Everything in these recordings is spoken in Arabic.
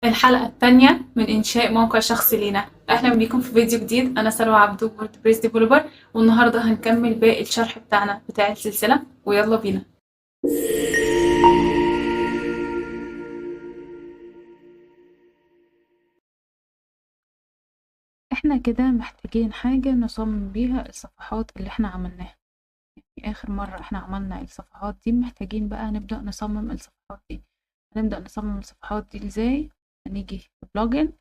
الحلقة التانية من إنشاء موقع شخصي لينا. أهلا بيكم في فيديو جديد. أنا سلوى عبدو، ووردبريس ديفلوبر، والنهاردة هنكمل باقي الشرح بتاعنا بتاع السلسلة، ويلا بينا. احنا كده محتاجين حاجة نصمم بيها الصفحات اللي احنا عملناها. في آخر مرة احنا عملنا الصفحات دي، محتاجين بقى نبدأ نصمم الصفحات دي. هنبدأ نصمم الصفحات دي ازاي؟ هنيجي في بلوجن،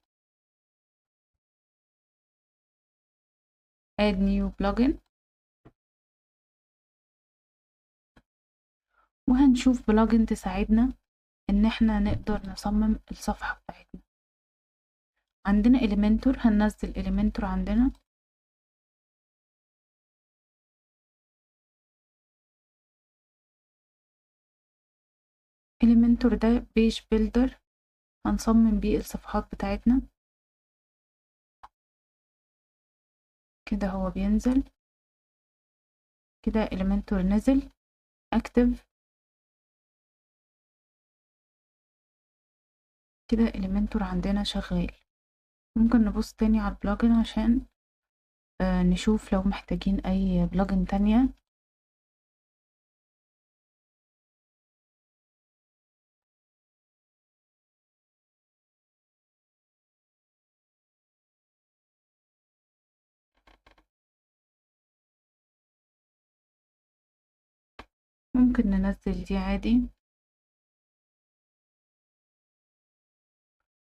add new plugin، وهنشوف بلوجن تساعدنا ان احنا نقدر نصمم الصفحة بتاعتنا. عندنا إليمنتور، هننزل إليمنتور عندنا. إليمنتور ده بيج بيلدر، هنصمم بيه الصفحات بتاعتنا. كده هو بينزل كده، إليمنتور نزل اكتف. كده إليمنتور عندنا شغال. ممكن نبص تاني على البلوجن عشان نشوف لو محتاجين أي بلوجن تانية. ممكن ننزل دي عادي،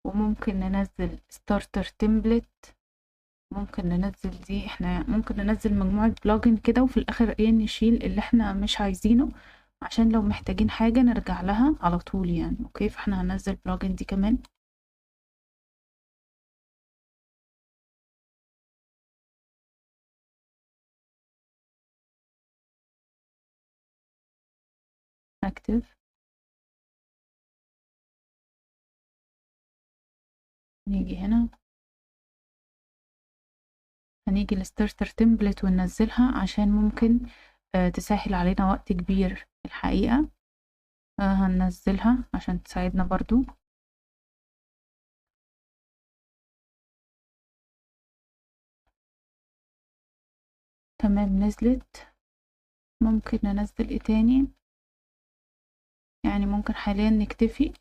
وممكن ننزل ستارتر تمبلت. ممكن ننزل دي، احنا ممكن ننزل مجموعة بلوجن كده، وفي الآخر ايه نشيل اللي احنا مش عايزينه عشان لو محتاجين حاجة نرجع لها على طول يعني. اوكي، فاحنا هننزل بلوجن دي كمان. اكتف. نيجي هنا، هنيجي لستارتر تمبلت وننزلها عشان ممكن تسهل علينا وقت كبير الحقيقة. هننزلها عشان تساعدنا برضو. تمام، نزلت. ممكن ننزل ايه تاني؟ يعني ممكن حاليا نكتفي،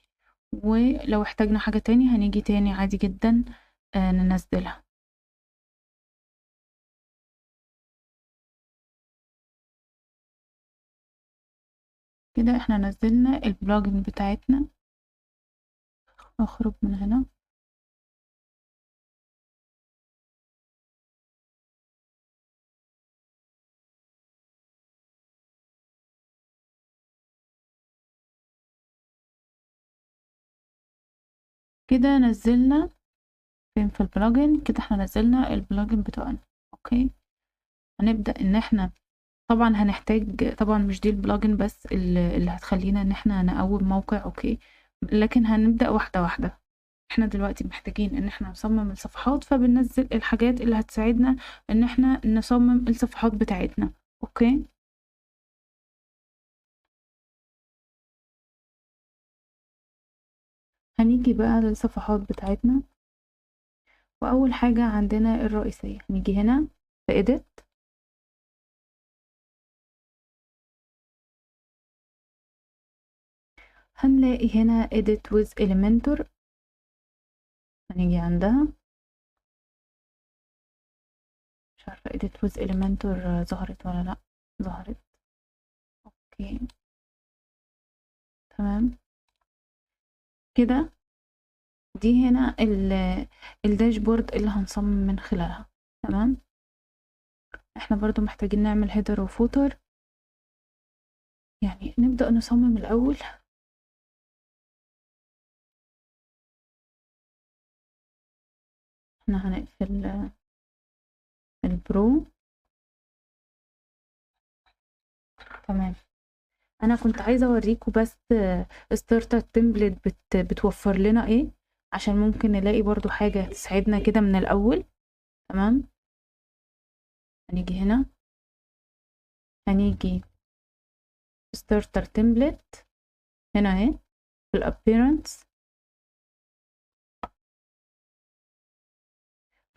ولو احتاجنا حاجة تاني هنيجي تاني عادي جدا ننزلها. كده احنا نزلنا البلوجن بتاعتنا. اخرج من هنا. كده نزلنا فين في البلوجن. كده احنا نزلنا البلوجن بتاعنا. اوكي، هنبدأ ان احنا طبعا هنحتاج، طبعا مش دي البلوجن بس اللي هتخلينا ان احنا نقوم موقع. اوكي، لكن هنبدأ واحدة واحدة. احنا دلوقتي محتاجين ان احنا نصمم الصفحات، فبننزل الحاجات اللي هتساعدنا ان احنا نصمم الصفحات بتاعتنا. اوكي، هنيجي بقى للصفحات بتاعتنا، واول حاجة عندنا الرئيسية. هنيجي هنا في edit، هنلاقي هنا edit with elementor. هنيجي عندها، مش عارفة edit with elementor ظهرت ولا لا. ظهرت. اوكي، تمام. كده دي هنا الداشبورد اللي هنصمم من خلالها. تمام، احنا برضو محتاجين نعمل هيدر وفوتر. يعني نبدأ نصمم الأول. احنا هنقفل البرو. تمام، انا كنت عايزة اوريكم بس ستارتر تمبلت بتوفر لنا ايه، عشان ممكن نلاقي برضو حاجة تساعدنا كده من الأول. تمام، هنيجي هنا، هنيجي ستارتر تمبلت هنا اهي في الابيرنس.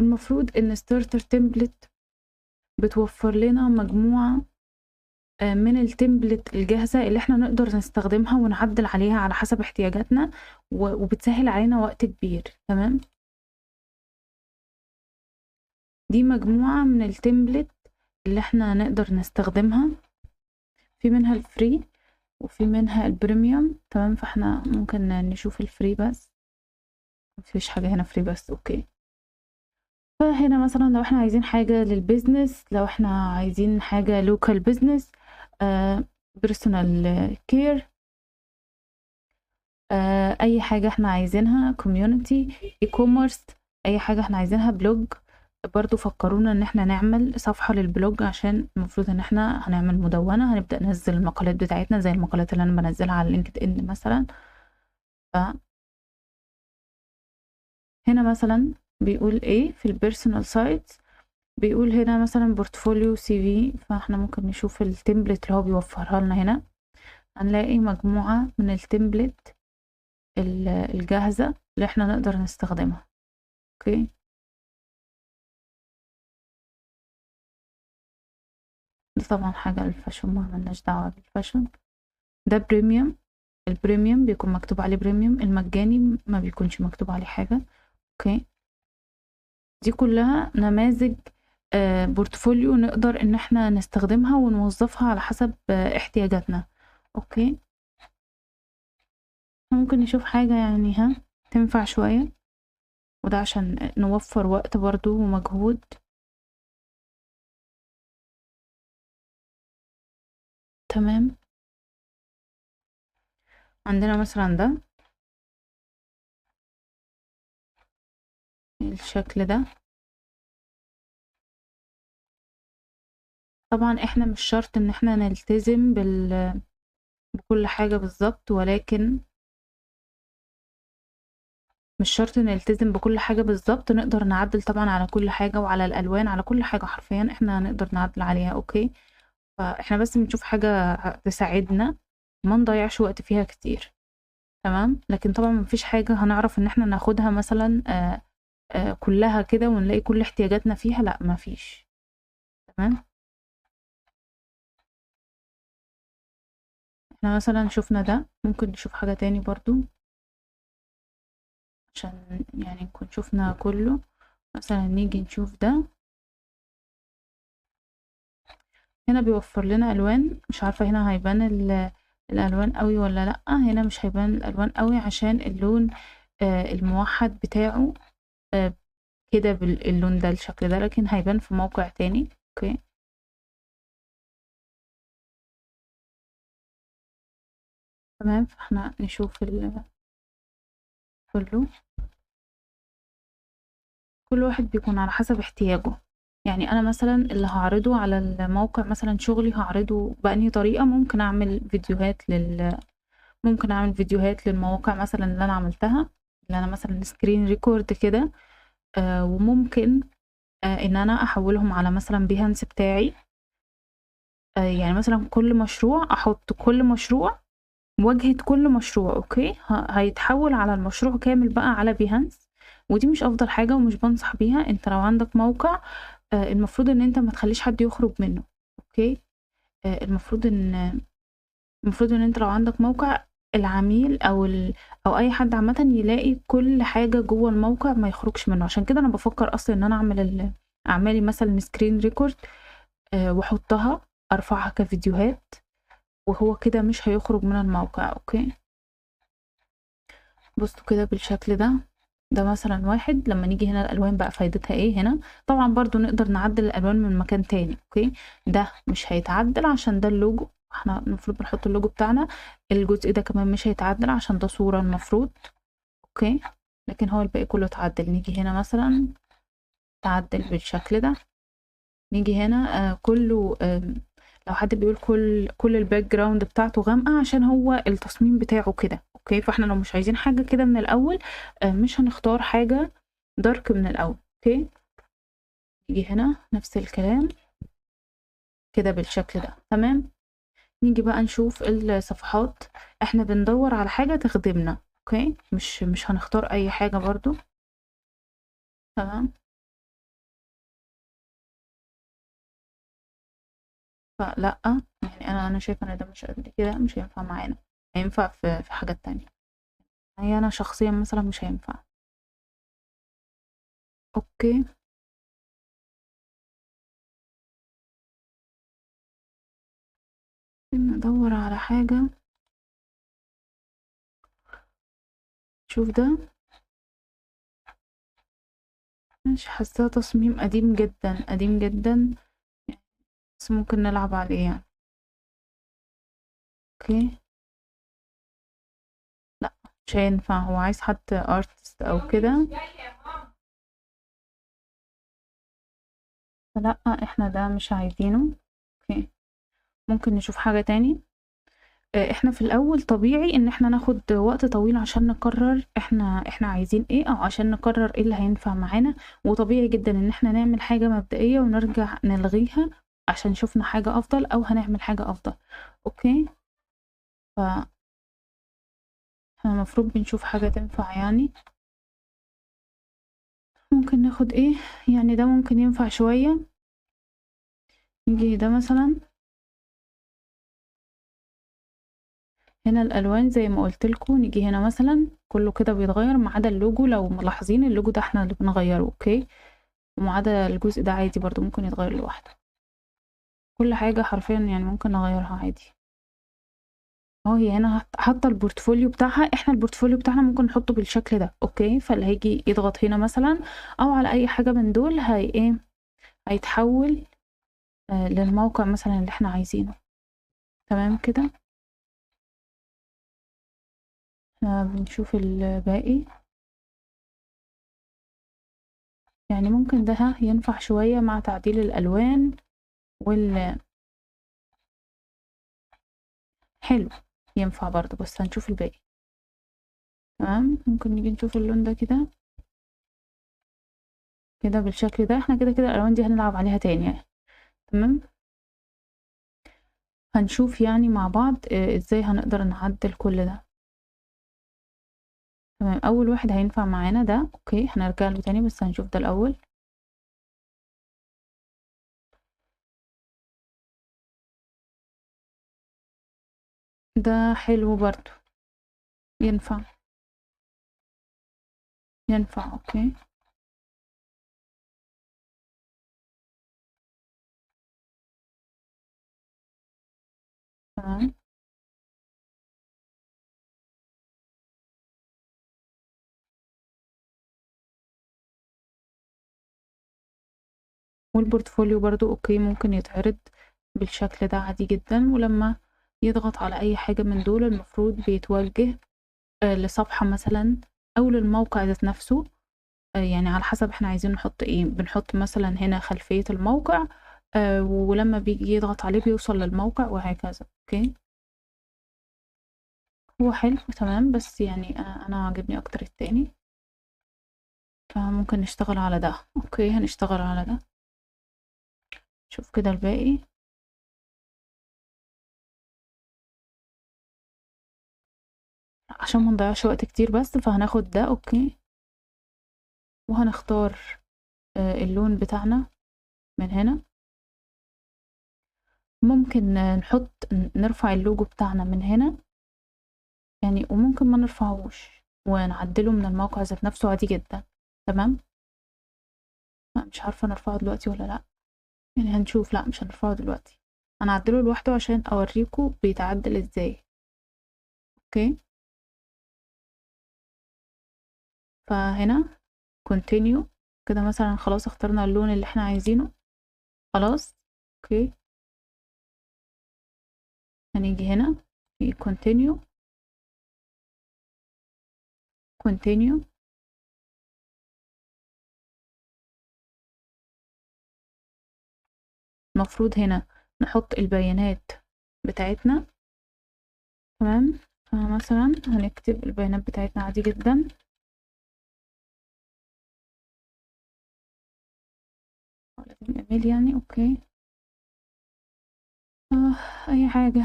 المفروض ان ستارتر تمبلت بتوفر لنا مجموعة من التمبلت الجاهزة اللي احنا نقدر نستخدمها ونعدل عليها على حسب احتياجاتنا، وبتسهل علينا وقت كبير. تمام، دي مجموعة من التمبلت اللي احنا نقدر نستخدمها، في منها الفري وفي منها البريميوم. تمام، فاحنا ممكن نشوف الفري بس، مفيش حاجة هنا فري بس. اوكي، فهنا مثلا لو احنا عايزين حاجة للبيزنس، لو احنا عايزين حاجة لوكال بيزنس، بيرسونال كير، اي حاجة احنا عايزينها، كوميونتي، اي كوميرس، اي حاجة احنا عايزينها، بلوج. برضو فكرونا ان احنا نعمل صفحة للبلوج، عشان المفروض ان احنا هنعمل مدونة، هنبدأ ننزل المقالات بتاعتنا زي المقالات اللي انا بنزلها على لينكد ان مثلا. هنا مثلا بيقول ايه في البيرسونال سايت، بيقول هنا مثلا بورتفوليو سي في، فاحنا ممكن نشوف التمبلت اللي هو بيوفرها لنا. هنا هنلاقي مجموعة من التمبلت الجاهزة اللي احنا نقدر نستخدمها. اوكي، ده طبعا حاجة للفاشن، ما عملناش دعوة بالفاشن. ده بريميوم، البريميوم بيكون مكتوب عليه بريميوم، المجاني ما بيكونش مكتوب عليه حاجة. اوكي، دي كلها نماذج بورتفوليو نقدر ان احنا نستخدمها ونوظفها على حسب احتياجاتنا. اوكي، ممكن نشوف حاجة يعني تنفع شوية، وده عشان نوفر وقت برضو ومجهود. تمام، عندنا مثلا ده الشكل ده. طبعا احنا مش شرط ان احنا نلتزم بكل حاجة بالظبط، ولكن مش شرط نلتزم بكل حاجة بالظبط، نقدر نعدل طبعا على كل حاجة، وعلى الألوان، على كل حاجة حرفيا احنا نقدر نعدل عليها. اوكي، فاحنا بس بنشوف حاجة تساعدنا، ما نضيعش وقت فيها كتير. تمام، لكن طبعا مفيش حاجة هنعرف ان احنا ناخدها مثلا كلها كده ونلاقي كل احتياجاتنا فيها، لا مفيش. تمام، احنا مثلا شفنا ده، ممكن نشوف حاجة تاني برضو عشان يعني نكون شفنا كله. مثلا نيجي نشوف ده، هنا بيوفر لنا الوان، مش عارفة هنا هيبان الالوان قوي ولا لا. هنا مش هيبان الالوان قوي عشان اللون الموحد بتاعه كده باللون ده، الشكل ده، لكن هيبان في موقع تاني. اوكي، تمام، فاحنا نشوف كله، كل واحد بيكون على حسب احتياجه. يعني انا مثلا اللي هعرضه على الموقع، مثلا شغلي هعرضه بأنهي طريقة. ممكن اعمل فيديوهات للمواقع مثلا اللي انا عملتها، اللي انا مثلا سكرين ريكورد كده، وممكن ان انا احولهم على مثلا بيهانس بتاعي. يعني مثلا كل مشروع احط كل مشروع، واجهة كل مشروع، اوكي، هيتحول على المشروع كامل بقى على بيهانس. ودي مش افضل حاجة ومش بنصح بيها. انت لو عندك موقع المفروض ان انت ما تخليش حد يخرج منه. اوكي، المفروض ان انت لو عندك موقع، العميل او اي حد عامة يلاقي كل حاجة جوه الموقع، ما يخرجش منه. عشان كده انا بفكر اصلا ان انا اعمل اعمالي مثلا سكرين ريكورد واحطها، ارفعها كفيديوهات، وهو كده مش هيخرج من الموقع. اوكي، بصوا كده بالشكل ده. ده مثلا واحد. لما نيجي هنا الالوان بقى فايدتها ايه هنا؟ طبعا برضو نقدر نعدل الالوان من مكان تاني. اوكي، ده مش هيتعدل عشان ده اللوجو، احنا المفروض بنحط اللوجو بتاعنا. الجزء ده كمان مش هيتعدل عشان ده صورة المفروض. اوكي، لكن هو الباقي كله اتعدل. نيجي هنا مثلا تعدل بالشكل ده. نيجي هنا كله لو حد بيقول كل الباك جراوند بتاعته غامقة عشان هو التصميم بتاعه كده. اوكي، فاحنا لو مش عايزين حاجة كده من الاول مش هنختار حاجة دارك من الاول. اوكي، نيجي هنا نفس الكلام كده بالشكل ده. تمام، نيجي بقى نشوف الصفحات. احنا بندور على حاجة تخدمنا. اوكي، مش هنختار اي حاجة برضو. تمام، فلأ، يعني أنا شايفة إن ده مش قد كده، مش هينفع معانا، هينفع في حاجات تانية، هي أنا شخصيًا مثلًا مش هينفع. أوكي، ندوّر على حاجة، شوف ده، مش حاساه تصميم قديم جدًا، قديم جدًا، بس ممكن نلعب عليه يعني. أوكي، لأ مش هينفع، هو عايز حد artist أو كده، فلأ إحنا ده مش عايزينه. أوكي، ممكن نشوف حاجة تاني. إحنا في الأول طبيعي إن إحنا ناخد وقت طويل عشان نقرر إحنا عايزين إيه، أو عشان نقرر إيه اللي هينفع معانا، وطبيعي جدًا إن إحنا نعمل حاجة مبدئية ونرجع نلغيها عشان شُفنا حاجة أفضل أو هنعمل حاجة أفضل. أوكي، فإحنا المفروض بنشوف حاجة تنفع يعني. ممكن ناخد إيه، يعني ده ممكن ينفع شوية، نيجي ده مثلًا، هنا الألوان زي ما قُلت لكم، نيجي هنا مثلًا كلّه كده بيتغيّر ما عدا اللوجو، لو ملاحظين اللوجو ده إحنا اللي بنغيّره. أوكي، وما عدا الجزء ده عادي برضه ممكن يتغيّر لوحده، كل حاجة حرفيًا يعني ممكن نغيّرها عادي. هي هنا حاطة البورتفوليو بتاعها، إحنا البورتفوليو بتاعنا ممكن نحطه بالشكل ده. أوكي، فاللي هييجي يضغط هنا مثلًا أو على أي حاجة من دول هيتحوّل للموقع مثلًا اللي إحنا عايزينه. تمام كده، بنشوف الباقي، يعني ممكن ده ينفع شوية مع تعديل الألوان حلو، ينفع برضه، بس هنشوف الباقي. تمام، ممكن نيجي نشوف اللون ده كده، كده بالشكل ده، إحنا كده الألوان دي هنلعب عليها تاني يعني. تمام، هنشوف يعني مع بعض إزاي هنقدر نعدل كل ده. تمام، أول واحد هينفع معانا ده. أوكي، هنرجع له تاني بس هنشوف ده الأول. ده حلو برضه، ينفع، ينفع. أوكي، تمام، والبورتفوليو برضه أوكي ممكن يتعرض بالشكل ده عادي جدًا، ولمّا يضغط على أي حاجة من دول المفروض بيتوجه لصفحة مثلًا أو للموقع ذات نفسه. يعني على حسب إحنا عايزين نحط إيه، بنحط مثلًا هنا خلفية الموقع، ولمّا بييجي يضغط عليه بيوصل للموقع وهكذا. أوكي، هو حلو تمام، بس يعني أنا عاجبني أكتر التاني، فممكن نشتغل على ده. أوكي، هنشتغل على ده، شوف كده الباقي عشان ما نضيّعش وقت كتير بس، فهناخد ده. أوكي، وهنختار اللون بتاعنا من هنا، ممكن نرفع اللوجو بتاعنا من هنا يعني، وممكن ما نرفعهوش ونعدله من الموقع ذات نفسه عادي جدًا. تمام، لأ مش عارفة نرفعه دلوقتي والّا لأ، يعني هنشوف، لأ مش هنرفعه دلوقتي، هنعدله لوحده عشان أوريكم بيتعدل إزاي. أوكي، فهنا continue كده مثلًا، خلاص اخترنا اللون اللي إحنا عايزينه، خلاص. أوكي، هنيجي هنا في continue، continue، المفروض هنا نحط البيانات بتاعتنا. تمام، فمثلًا هنكتب البيانات بتاعتنا عادي جدًا، لازم إيميل يعني. أوكي، أي حاجة،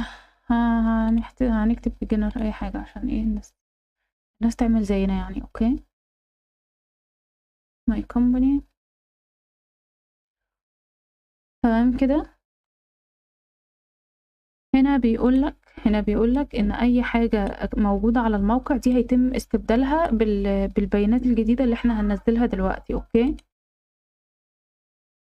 هنكتب beginner أي حاجة عشان إيه الناس تعمل زينا يعني. أوكي، my company، تمام كده. هنا بيقول لك إن أي حاجة موجودة على الموقع دي هيتم استبدالها بالبيانات الجديدة اللي إحنا هننزّلها دلوقتي، أوكي؟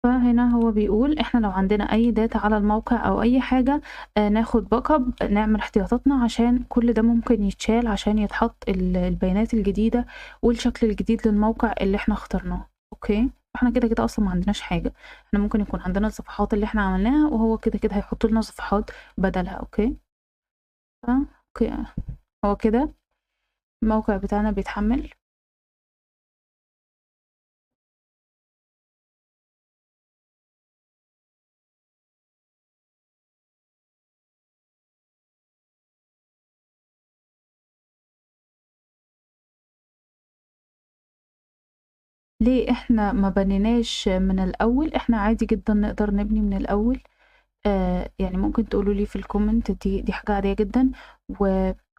فهنا هو بيقول إحنا لو عندنا أي data على الموقع أو أي حاجة ناخد backup، نعمل احتياطاتنا عشان كل ده ممكن يتشال عشان يتحط البيانات الجديدة والشكل الجديد للموقع اللي إحنا اخترناه، أوكي؟ إحنا كده أصلًا ما عندناش حاجة، إحنا ممكن يكون عندنا الصفحات اللي إحنا عملناها وهو كده هيحط لنا صفحات بدلها، أوكي؟ أوكي، هو كده الموقع بتاعنا بيتحمّل. ليه إحنا ما بنيناش من الأول؟ إحنا عادي جدًا نقدر نبني من الأول. يعني ممكن تقولوا لي في الcomment، دي حاجة عادية جدًا،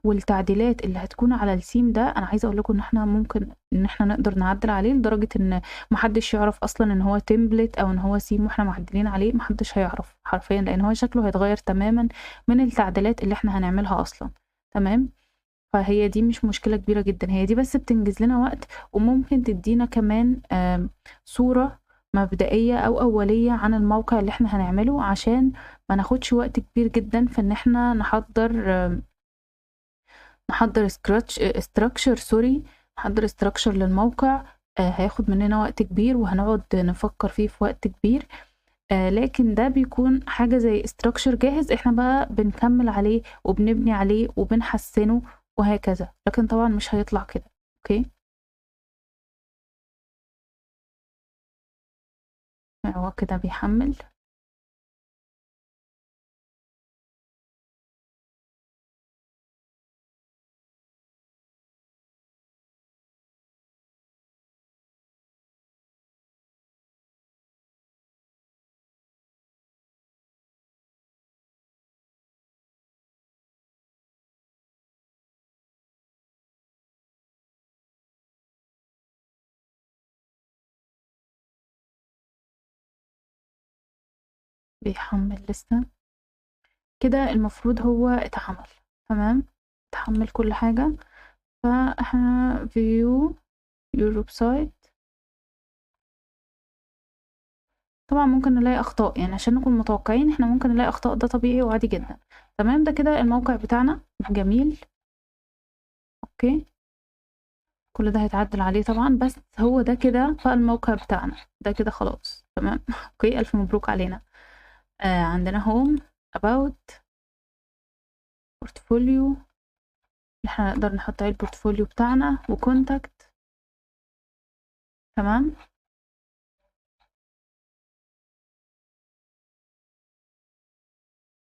والتعديلات اللي هتكون على الtheme ده أنا عايزة أقول لكم إن إحنا ممكن إن إحنا نقدر نعدّل عليه لدرجة إن ما حدش يعرف أصلًا إن هو template أو إن هو theme وإحنا معدّلين عليه، ما حدش هيعرف حرفيًا، لإن هو شكله هيتغيّر تمامًا من التعديلات اللي إحنا هنعملها أصلًا، تمام؟ فهي دي مش مشكلة كبيرة جدًا، هي دي بس بتنجز لنا وقت، وممكن تدّينا كمان صورة مبدئية أو أولية عن الموقع اللي إحنا هنعمله، عشان ما ناخدش وقت كبير جدًا في إن إحنا نحضّر structure sorry، نحضّر structure للموقع. هياخد مننا وقت كبير وهنقعد نفكّر فيه في وقت كبير. لكن ده بيكون حاجة زي structure جاهز، إحنا بقى بنكمّل عليه وبنبني عليه وبنحسّنه وهكذا، لكن طبعًا مش هيطلع كده، أوكي؟ هو كده بيحمّل. بيحمّل لسه. كده المفروض هو اتعمل، تمام؟ اتحمّل كل حاجة، فإحنا view your website. طبعًا ممكن نلاقي أخطاء، يعني عشان نكون متوقعين إحنا ممكن نلاقي أخطاء، ده طبيعي وعادي جدًا، تمام؟ ده كده الموقع بتاعنا جميل، أوكي؟ كل ده هيتعدل عليه طبعًا، بس هو ده كده بقى الموقع بتاعنا، ده كده خلاص، تمام؟ أوكي، ألف مبروك علينا. عندنا home، about، portfolio اللي إحنا نقدر نحط عليه الportfolio بتاعنا، وcontact، تمام؟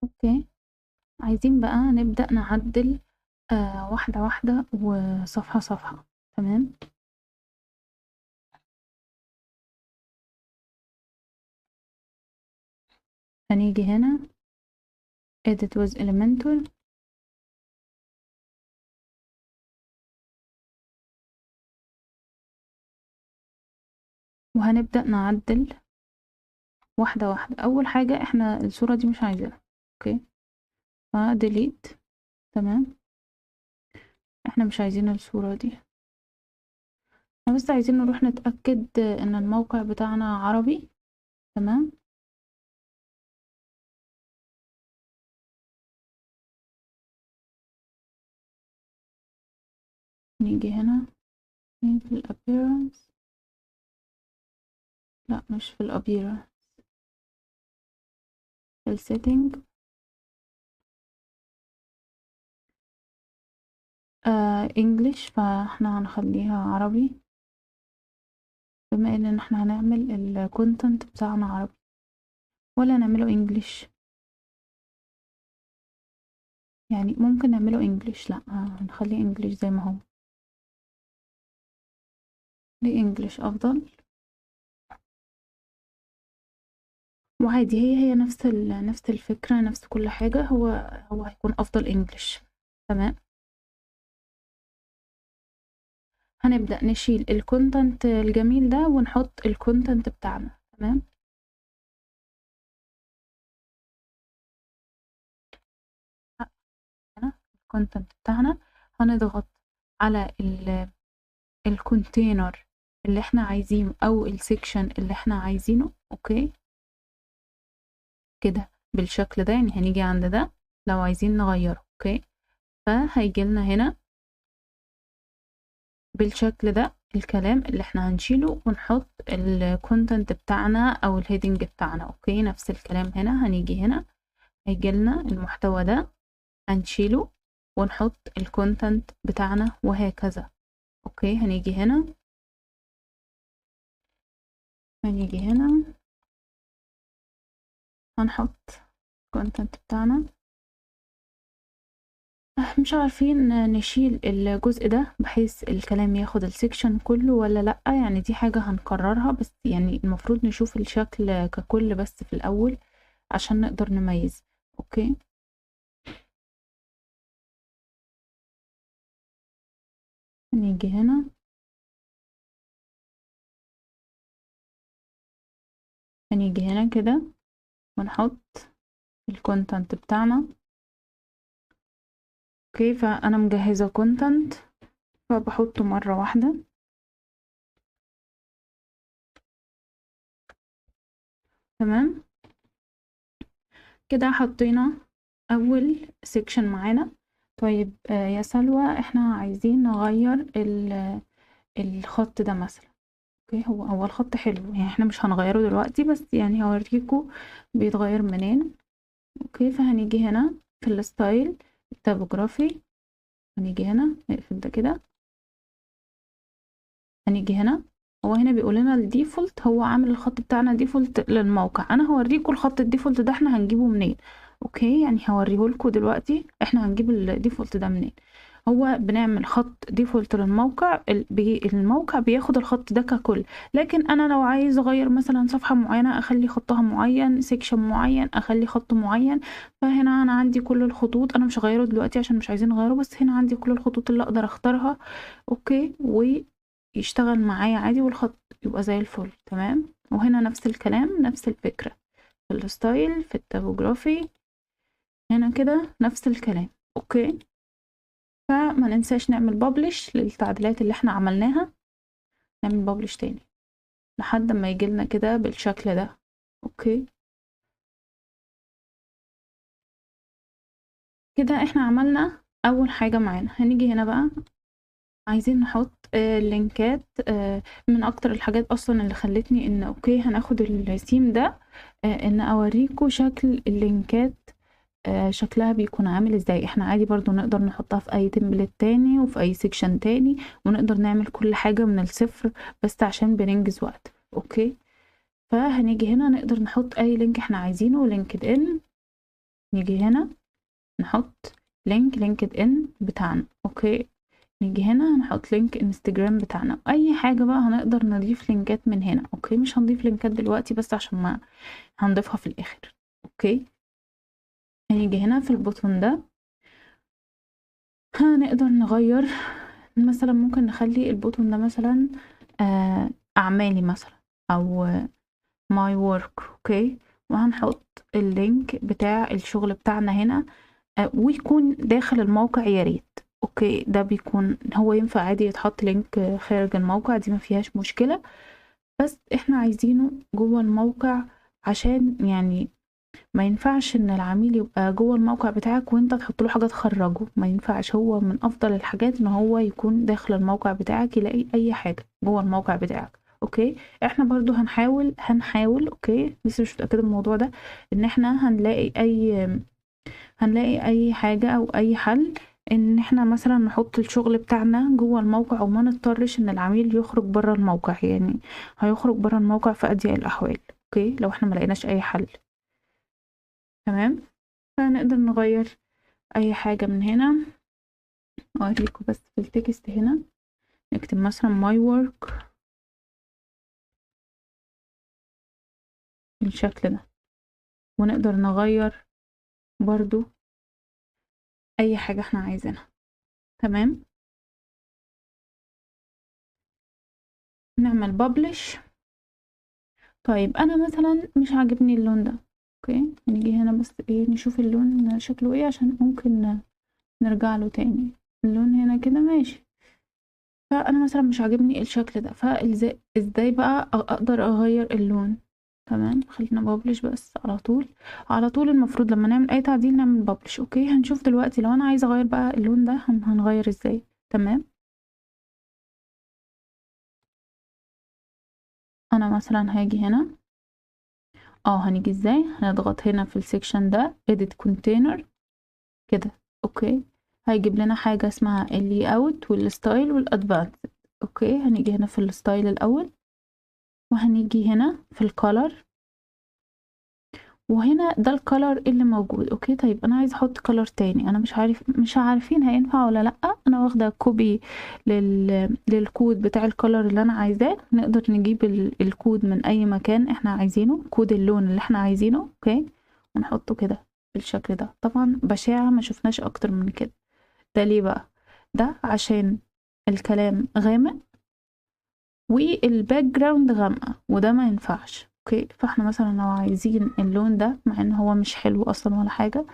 أوكي، عايزين بقى نبدأ نعدل واحدة واحدة وصفحة صفحة، تمام؟ هنيجي هنا edit with Elementor، وهنبدأ نعدل واحدة واحدة. أول حاجة إحنا الصورة دي مش عايزينها، أوكي، delete، تمام، إحنا مش عايزين الصورة دي، إحنا بس عايزين نروح نتأكد إن الموقع بتاعنا عربي، تمام. نيجي هنا في ال appearance، لأ مش في ال appearance، في ال setting، English، فاحنا هنخليها عربي بما إن احنا هنعمل ال content بتاعنا عربي، ولا نعمله English؟ يعني ممكن نعمله English، لأ هنخليه English زي ما هو. ليه English أفضل؟ وعادي هي نفس الفكرة، نفس كل حاجة، هو هيكون أفضل English، تمام. هنبدأ نشيل ال content الجميل ده ونحط ال content بتاعنا، تمام. الكونتنت بتاعنا، هنضغط على الكونتينر اللي احنا عايزينه او السيكشن اللي احنا عايزينه. اوكي كده بالشكل ده، يعني هنيجي عند ده لو عايزين نغيره. اوكي فهيجي لنا هنا بالشكل ده الكلام اللي احنا هنشيله ونحط الكونتنت بتاعنا او الهيدنج بتاعنا. اوكي نفس الكلام هنا، هنيجي هنا هيجي لنا المحتوى ده هنشيله ونحط الكونتنت بتاعنا وهكذا. اوكي هنيجي هنا هنحط الكونتنت بتاعنا. مش عارفين نشيل الجزء ده بحيث الكلام ياخد السكشن كله ولا لأ، يعني دي حاجة هنكررها، بس يعني المفروض نشوف الشكل ككل بس في الأول عشان نقدر نميز. اوكي نيجي هنا كده ونحط الكونتنت بتاعنا. اوكي فأنا مجهزة كونتنت فبحطه مرة واحدة. تمام كده حطينا أول سيكشن معانا. طيب يا سلوى احنا عايزين نغير الخط ده مثلا. اوكي هو الخط حلو، يعني احنا مش هنغيره دلوقتي بس يعني هوريكم بيتغير منين. اوكي فهنيجي هنا في الستايل التايبوجرافي، هنيجي هنا نقفل ده كده، هنيجي هنا هو هنا بيقول لنا الديفولت، هو عامل الخط بتاعنا ديفولت للموقع. انا هوريكم الخط الديفولت ده احنا هنجيبه منين. اوكي يعني هوريهولكوا دلوقتي احنا هنجيب الديفولت ده منين. هو بنعمل خط ديفولت للموقع، الموقع بياخد الخط ده ككل، لكن انا لو عايز اغير مثلا صفحة معينة اخلي خطها معين، سيكشن معين اخلي خط معين، فهنا انا عندي كل الخطوط. انا مش هغيره دلوقتي عشان مش عايزين نغيره، بس هنا عندي كل الخطوط اللي اقدر اختارها. اوكي ويشتغل معايا عادي والخط يبقى زي الفل. تمام وهنا نفس الكلام نفس الفكرة في الستايل في التايبوجرافي، هنا كده نفس الكلام. اوكي فما ننساش نعمل بابلش للتعديلات اللي احنا عملناها، نعمل بابلش تاني لحد ما يجيلنا كده بالشكل ده. اوكي كده احنا عملنا اول حاجة معانا. هنيجي هنا بقى عايزين نحط لينكات. من اكتر الحاجات اصلا اللي خلتني ان اوكي هناخد الثيم ده ان اوريكم شكل اللينكات شكلها بيكون عامل ازاي. احنا عادي برضو نقدر نحطها في اي تمبلت تاني وفي اي سيكشن تاني ونقدر نعمل كل حاجة من الصفر بس عشان بننجز وقت. اوكي فهنيجي هنا نقدر نحط اي لينك احنا عايزينه، لينكد ان، نيجي هنا نحط لينكد ان بتاعنا. اوكي نيجي هنا نحط لينك انستجرام بتاعنا، اي حاجة بقى هنقدر نضيف لينكات من هنا. اوكي مش هنضيف لينكات دلوقتي بس عشان ما هنضيفها في الاخر. اوكي هنيجي هنا في البوتون ده هنقدر نغير، مثلا ممكن نخلي البوتون ده مثلا اعمالي مثلا او ماي وورك. اوكي وهنحط اللينك بتاع الشغل بتاعنا هنا ويكون داخل الموقع يا ريت. اوكي ده بيكون هو ينفع عادي يتحط لينك خارج الموقع، دي ما فيهاش مشكلة، بس احنا عايزينه جوه الموقع عشان يعني ما ينفعش ان العميل يبقى جوه الموقع بتاعك وانت تحط له حاجة تخرجه، ما ينفعش. هو من افضل الحاجات ان هو يكون داخل الموقع بتاعك يلاقي اي حاجة جوه الموقع بتاعك. اوكي احنا برضو هنحاول اوكي لسه مش متأكدة من الموضوع ده ان احنا هنلاقي اي حاجة او اي حل ان احنا مثلا نحط الشغل بتاعنا جوه الموقع وما نضطرش ان العميل يخرج بره الموقع، يعني هيخرج بره الموقع في اضيق الاحوال. اوكي لو احنا ملقناش اي حل. تمام فنقدر نغير اي حاجة من هنا. اوريكم بس في التكست هنا نكتب مثلا my work بالشكل ده، ونقدر نغير برضو اي حاجة احنا عايزينها. تمام نعمل publish. طيب انا مثلا مش عاجبني اللون ده. اوكي نيجي هنا بس ايه نشوف اللون شكله ايه عشان ممكن نرجع له تاني. اللون هنا كده ماشي، فانا مثلا مش عاجبني الشكل ده، ازاي بقى اقدر اغير اللون؟ تمام، خلينا ببلش بس على طول. على طول المفروض لما نعمل اي تعديل نعمل ببلش. اوكي، هنشوف دلوقتي لو انا عايزه اغير بقى اللون ده هنغير ازاي. تمام، انا مثلا هاجي هنا، هنيجي ازاي، هنضغط هنا في السكشن ده edit container كده. اوكي، هيجيب لنا حاجه اسمها اللي اوت والستايل والادفانس. اوكي، هنيجي هنا في الستايل الاول، وهنيجي هنا في الكولر، وهنا ده الكلر اللي موجود. اوكي، طيب انا عايزه احط كلر تاني، انا مش عارفين هينفع ولا لا. انا واخده كوبي للكود بتاع الكلر اللي انا عايزاه. نقدر نجيب الكود من اي مكان احنا عايزينه، كود اللون اللي احنا عايزينه. اوكي، ونحطه كده بالشكل ده. طبعا بشاعة ما شفناش اكتر من كده. ده ليه بقى؟ ده عشان الكلام غامق والباك جراوند غامقة، وده ما ينفعش. اوكي، فاحنا مثلا لو عايزين اللون ده، مع ان هو مش حلو اصلا ولا حاجة،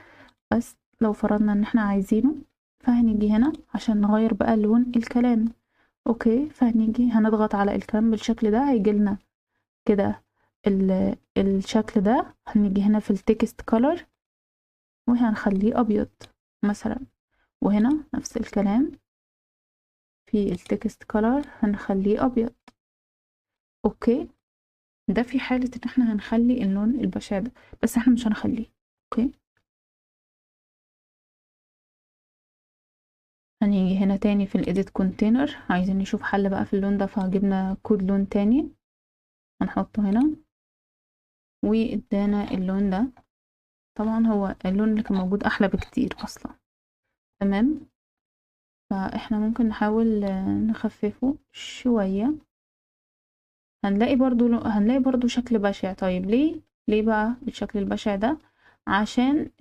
بس لو فرضنا ان احنا عايزينه، فهنيجي هنا عشان نغير بقى لون الكلام. اوكي، فهنيجي هنضغط على الكلام بالشكل ده، هيجيلنا كده الشكل ده. هنيجي هنا في التكست كولر وهنخليه ابيض مثلا، وهنا نفس الكلام في التكست كولر هنخليه ابيض. اوكي، ده في حالة ان احنا هنخلي اللون البشع ده، بس احنا مش هنخليه. اوكي، هنيجي هنا تاني في الايديت كونتينر، عايزين نشوف حل بقى في اللون ده، فجبنا كود لون تاني هنحطه هنا، وادانا اللون ده. طبعا هو اللون اللي كان موجود احلى بكتير اصلا. تمام، فاحنا ممكن نحاول نخففه شوية. هنلاقي برضو شكل بشع. طيب ليه بقى الشكل البشع ده؟ عشان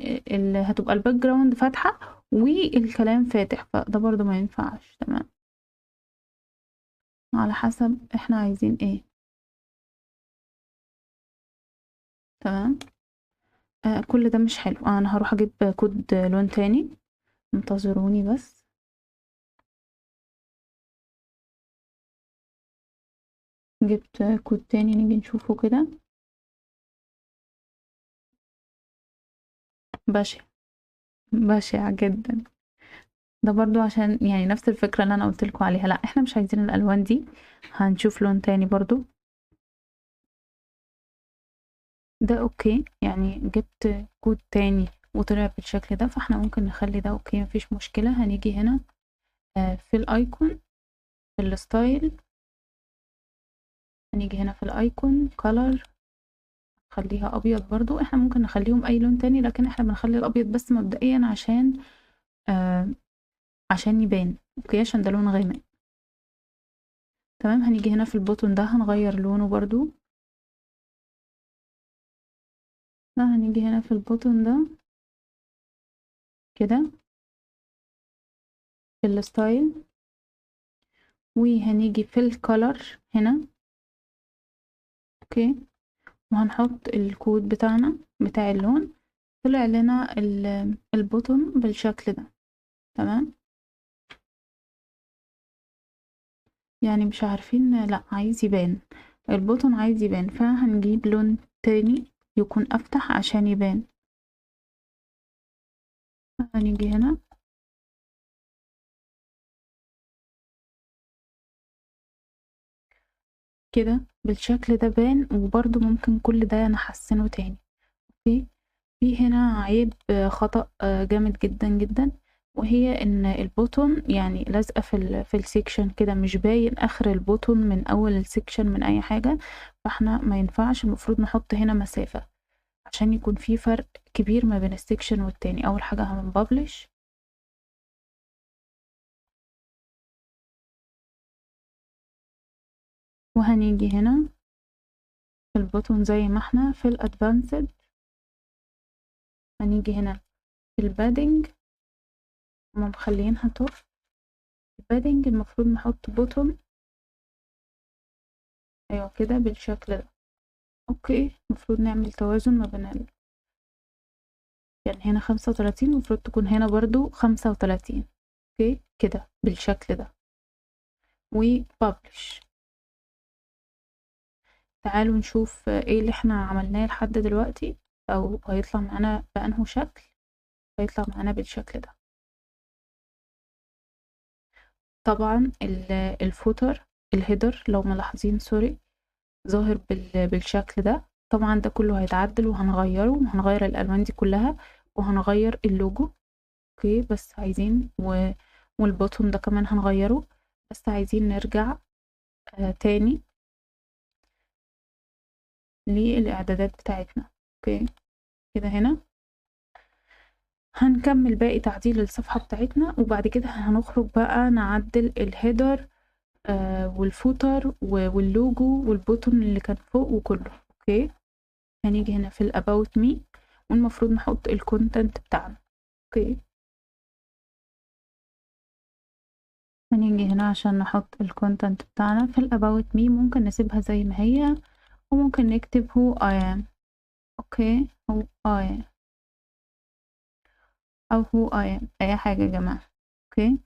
هتبقى الباك جراوند فاتحة والكلام فاتح، فده برضو ما ينفعش. تمام، على حسب احنا عايزين ايه. تمام، كل ده مش حلو. انا هروح اجيب كود لون تاني، انتظروني بس. جبت كود تاني، نيجي نشوفه كده. بشع، بشع جدا. ده برضو عشان يعني نفس الفكرة اللي انا قلتلكوا عليها. لا، احنا مش عايزين الالوان دي، هنشوف لون تاني برضو. ده اوكي، يعني جبت كود تاني وطلع بالشكل ده، فاحنا ممكن نخلي ده اوكي، مفيش مشكلة. هنيجي هنا في الايكون، في الستايل، هنيجي هنا في الايكون كولر، خليها ابيض. برضو احنا ممكن نخليهم اي لون تاني، لكن احنا بنخلي الابيض بس مبدئيا آه عشان يبان. اوكي، عشان ده لون غامق. تمام، هنيجي هنا في البوتون ده هنغير لونه برضو. هنيجي هنا في البوتون ده كده، في الستايل، وهنيجي في الكولر هنا. اوكي، وهنحط الكود بتاعنا بتاع اللون. طلع لنا البوتون بالشكل ده. تمام، يعني مش عارفين، لا عايز يبان البوتون، عايز يبان، فهنجيب لون تاني يكون افتح عشان يبان. هنيجي هنا كده بالشكل ده بان، وبرضو ممكن كل ده نحسنه تاني. اوكي، في هنا عيب خطأ جامد جدا جدا، وهي ان البوتون يعني لازقه في السيكشن كده، مش باين اخر البوتون من اول السيكشن من اي حاجه. فاحنا ما ينفعش، المفروض نحط هنا مسافه عشان يكون في فرق كبير ما بين السيكشن والتاني. اول حاجه هنبلش، وهنيجي هنا في البوتون زي ما احنا في الادفانسد. هنيجي هنا في البادنج، هما مخلينها توب. البادنج المفروض نحط بوتون، ايوه كده بالشكل ده. اوكي، المفروض نعمل توازن ما بين يعني هنا 35 المفروض تكون هنا برضو 35. اوكي كده بالشكل ده وببلش. تعالوا نشوف ايه اللي احنا عملناه لحد دلوقتي او هيطلع معانا بأنه شكل. هيطلع معانا بالشكل ده. طبعا الفوتر الهيدر لو ملاحظين سوري ظاهر بالشكل ده. طبعا ده كله هيتعدل وهنغيره وهنغير الألوان دي كلها وهنغير اللوجو. اوكي بس عايزين والبوتون ده كمان هنغيره. بس عايزين نرجع تاني للإعدادات بتاعتنا. اوكي كده هنا هنكمل باقي تعديل الصفحة بتاعتنا وبعد كده هنخرج بقى نعدل الهيدر والفوتر واللوجو والبوتون اللي كان فوق وكله. اوكي هنيجي هنا في الاباوت مي والمفروض نحط الكونتنت بتاعنا. اوكي هنيجي هنا عشان نحط الكونتنت بتاعنا في الاباوت مي. ممكن نسيبها زي ما هي وممكن نكتب who I am. اوكي who I am او who I am اي حاجة يا جماعة. اوكي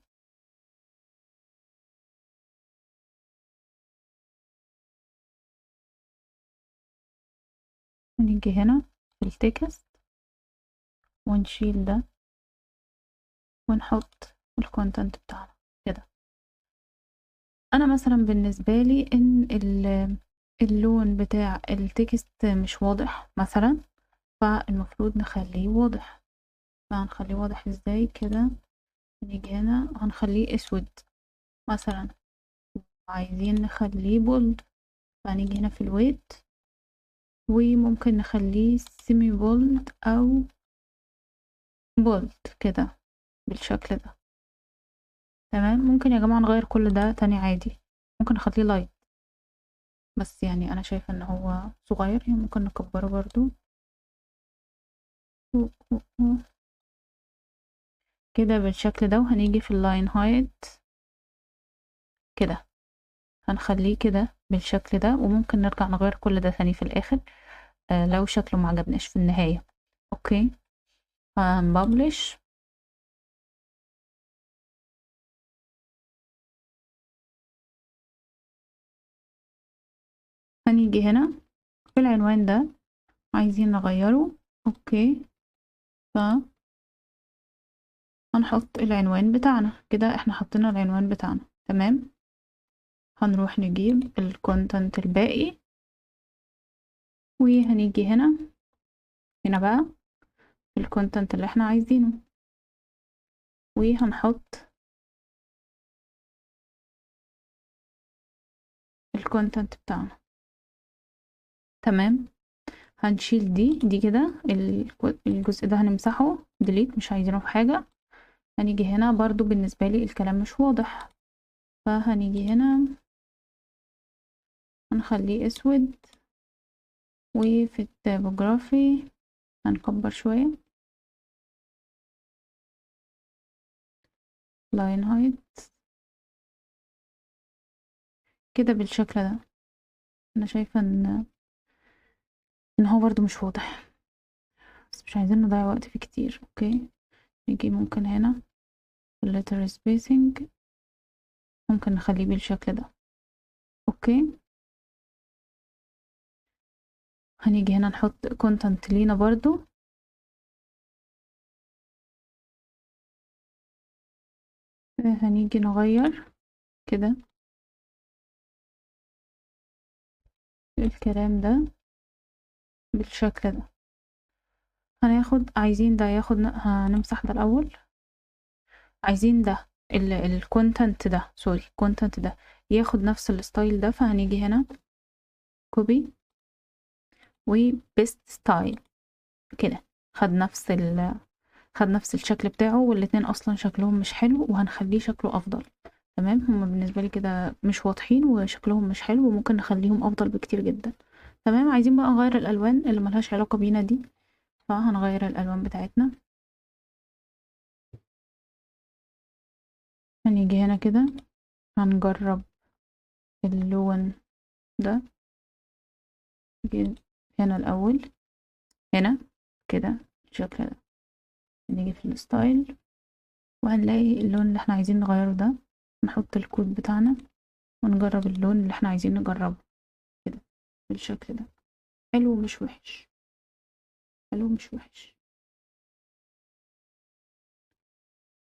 هنيجي هنا في التكست ونشيل ده ونحط الكونتنت بتاعنا كده. انا مثلا بالنسبة لي ان اللون بتاع التكست مش واضح مثلا فالمفروض نخليه واضح. فهنخليه واضح ازاي كده. نيجي هنا هنخليه اسود مثلا عايزين نخليه بولد فهنيجي هنا في الويت وممكن نخليه سيمي بولد او بولد كده بالشكل ده. تمام ممكن يا جماعة نغير كل ده تاني عادي. ممكن نخليه لايت بس يعني انا شايفة ان هو صغير يعني ممكن نكبره برضو كده بالشكل ده. وهنيجي في اللاين هايت كده هنخليه كده بالشكل ده وممكن نرجع نغير كل ده تاني في الاخر لو شكله معجبناش في النهاية. اوكي هنببلش. هنيجي هنا في العنوان ده عايزين نغيره. اوكي ف هنحط العنوان بتاعنا كده. احنا حطينا العنوان بتاعنا تمام. هنروح نجيب الكونتنت الباقي وهنيجي هنا بقى الكونتنت اللي احنا عايزينه وهنحط الكونتنت بتاعنا. تمام هنشيل دي كده الجزء ده هنمسحه ديليت مش عايزينه في حاجة. هنيجي هنا برضو بالنسبة لي الكلام مش واضح فهنيجي هنا هنخليه اسود وفي التايبوجرافي هنكبر شوية لاين هايت كده بالشكل ده. انا شايفة ان هو برضو مش واضح بس مش عايزين نضيع وقت فيه كتير. اوكي نيجي ممكن هنا letter spacing ممكن نخليه بالشكل ده. اوكي هنيجي هنا نحط content لينا برضو هنيجي نغير كده الكلام ده بالشكل ده. هناخد عايزين ده ياخد هنمسح ده الأول. عايزين ده الكونتنت ده سوري الكونتنت ده ياخد نفس الستايل ده فهنيجي هنا كوبي وبيست ستايل كده. خد نفس خد نفس الشكل بتاعه والاتنين اصلا شكلهم مش حلو وهنخليه شكله افضل. تمام هما بالنسبة لي كده مش واضحين وشكلهم مش حلو وممكن نخليهم افضل بكتير جدا. تمام عايزين بقى نغير الالوان اللي ملهاش علاقة بينا دي فهنغير الالوان بتاعتنا. هنيجي هنا كده هنجرب اللون ده. نيجي هنا الاول هنا كده بالشكل ده. نيجي في الستايل وهنلاقي اللون اللي احنا عايزين نغيره ده، نحط الكود بتاعنا ونجرب اللون اللي احنا عايزين نجربه كده بالشكل ده. حلو مش وحش، حلو مش وحش،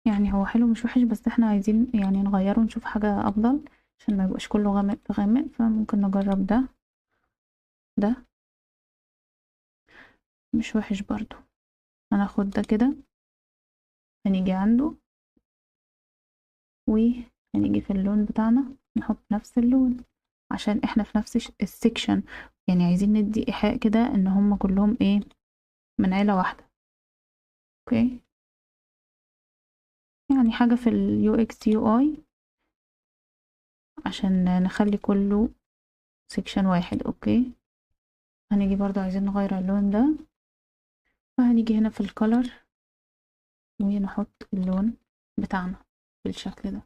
يعني هو حلو مش وحش، بس احنا عايزين يعني نغيره نشوف حاجة افضل عشان ما يبقاش كله غامق في غامق. فممكن نجرب ده مش وحش برضو. هناخد ده كده، هنيجي عنده وهنيجي في اللون بتاعنا نحط نفس اللون عشان احنا في نفس السكشن، يعني عايزين ندي ايحاء كده ان هم كلهم ايه، من عيلة واحدة. اوكي، يعني حاجة في اليو اكس يو اي عشان نخلي كله سكشن واحد. اوكي، هنيجي برضو عايزين نغير اللون ده، فهنيجي هنا في الكولر ونحط اللون بتاعنا بالشكل ده،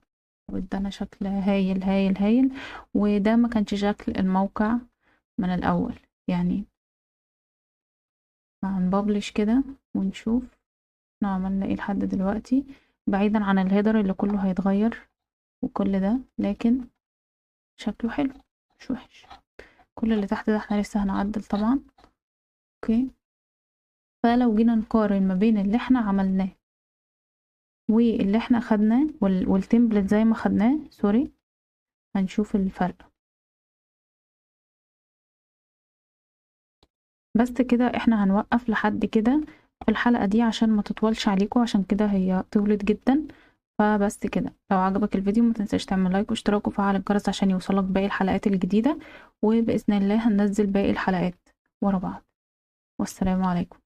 وادانا شكل هايل هايل هايل. وده ما كانش شكل الموقع من الاول. يعني هنبابلش كده ونشوف احنا عملنا ايه لحد دلوقتي، بعيدا عن الهيدر اللي كله هيتغير وكل ده، لكن شكله حلو مش وحش. كل اللي تحت ده احنا لسه هنعدل طبعا. اوكي، فلو جينا نقارن ما بين اللي احنا عملناه واللي احنا خدناه والتمبلت زي ما خدناه، سوري، هنشوف الفرق. بس كده احنا هنوقف لحد كده في الحلقة دي عشان ما تطولش عليكم، عشان كده هي طولت جدا. فبس كده، لو عجبك الفيديو ما تنساش تعمل لايك واشتراك وفعل الجرس عشان يوصلك باقي الحلقات الجديدة، وبإذن الله هننزل باقي الحلقات ورا بعض. والسلام عليكم.